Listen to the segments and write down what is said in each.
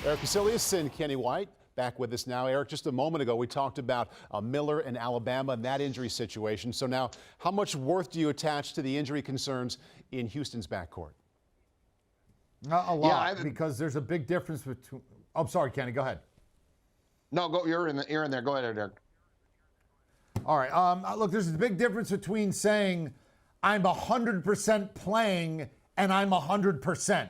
Eric Basilius and Kenny White back with us now. Eric, just a moment ago, we talked about Miller and Alabama and that injury situation. So now, how much worth do you attach to the injury concerns in Houston's backcourt? Not a lot, because there's a big difference between. I'm sorry, Kenny. Go ahead. No, go. You're in there. Go ahead, Eric. All right. Look, there's a big difference between saying I'm 100% playing and I'm 100%.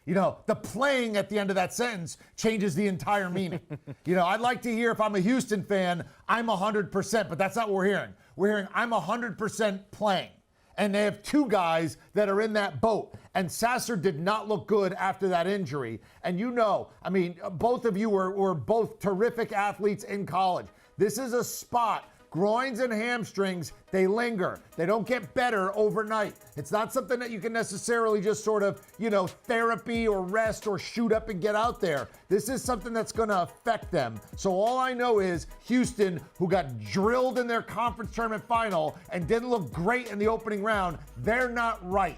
You know, the playing at the end of that sentence changes the entire meaning. You know, I'd like to hear, if I'm a Houston fan, I'm 100%, but that's not what we're hearing. We're hearing I'm 100% playing. And they have two guys that are in that boat. And Sasser did not look good after that injury. And you know, I mean, both of you were both terrific athletes in college. This is a spot. Groins and hamstrings, they linger. They don't get better overnight. It's not something that you can necessarily just sort of, you know, therapy or rest or shoot up and get out there. This is something that's going to affect them. So all I know is Houston, who got drilled in their conference tournament final and didn't look great in the opening round, they're not right.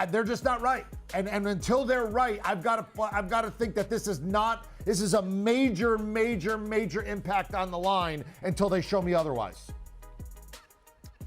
They're just not right. And until they're right, I've got to think that this is a major impact on the line until they show me otherwise.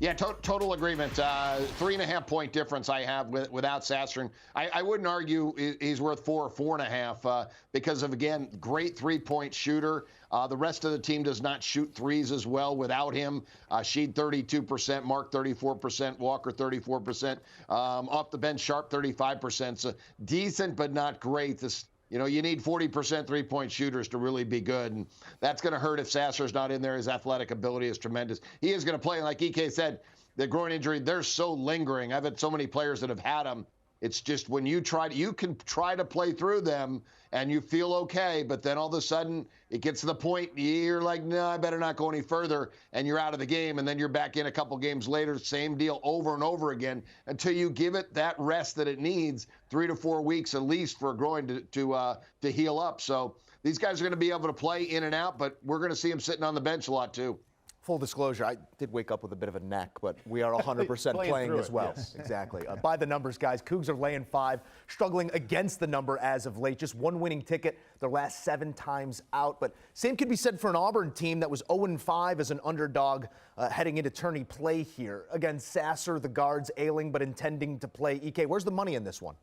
Yeah, total agreement. 3.5 point difference I have without Sasser. I wouldn't argue he's worth 4 or 4.5 because of, again, great 3-point shooter. The rest of the team does not shoot threes as well without him. Sheed 32%, Mark 34%, Walker 34%. Off the bench, Sharp 35%. So decent but not great. You know, you need 40% 3-point shooters to really be good, and that's going to hurt if Sasser's not in there. His athletic ability is tremendous. He is going to play, like EK said, the groin injury, they're so lingering. I've had so many players that have had them. It's just when you can try to play through them and you feel okay, but then all of a sudden it gets to the point you're like, no, I better not go any further, and you're out of the game, and then you're back in a couple games later, same deal over and over again until you give it that rest that it needs, 3 to 4 weeks at least for a groin to heal up. So these guys are going to be able to play in and out, but we're going to see them sitting on the bench a lot too. Full disclosure, I did wake up with a bit of a neck, but we are 100% playing as well. Yes. Exactly. By the numbers, guys, Cougs are laying 5, struggling against the number as of late. Just one winning ticket their last 7 times out. But same could be said for an Auburn team that was 0-5 as an underdog heading into tourney play here. Again, Sasser, the guards, ailing but intending to play. EK, where's the money in this one?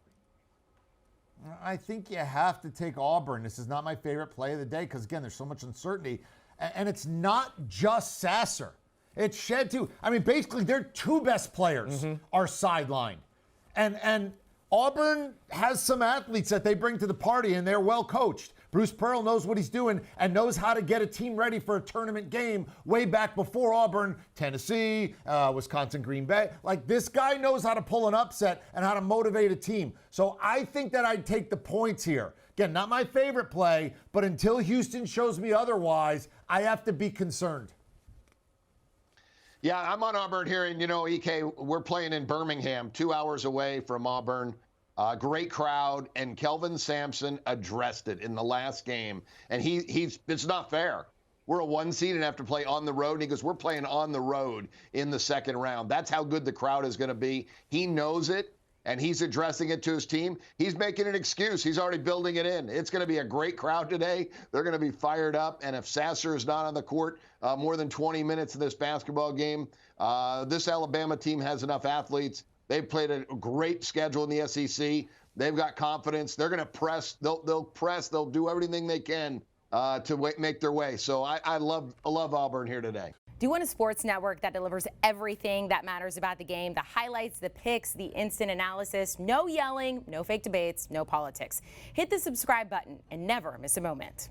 I think you have to take Auburn. This is not my favorite play of the day because, again, there's so much uncertainty. And it's not just Sasser. It's Shed, too. I mean, basically, their 2 best players are sidelined. And Auburn has some athletes that they bring to the party, and they're well coached. Bruce Pearl knows what he's doing and knows how to get a team ready for a tournament game way back before Auburn, Tennessee, Wisconsin, Green Bay. Like, this guy knows how to pull an upset and how to motivate a team. So I think that I'd take the points here. Again, not my favorite play, but until Houston shows me otherwise, I have to be concerned. Yeah, I'm on Auburn here, and, you know, EK, we're playing in Birmingham, 2 hours away from Auburn. Great crowd, and Kelvin Sampson addressed it in the last game. And it's not fair. We're a 1 seed and have to play on the road. And he goes, we're playing on the road in the second round. That's how good the crowd is going to be. He knows it, and he's addressing it to his team. He's making an excuse. He's already building it in. It's going to be a great crowd today. They're going to be fired up. And if Sasser is not on the court more than 20 minutes in this basketball game, this Alabama team has enough athletes. They've played a great schedule in the SEC. They've got confidence. They're going to press. They'll press. They'll do everything they can to make their way. So I love Auburn here today. Do you want a sports network that delivers everything that matters about the game? The highlights, the picks, the instant analysis, no yelling, no fake debates, no politics. Hit the subscribe button and never miss a moment.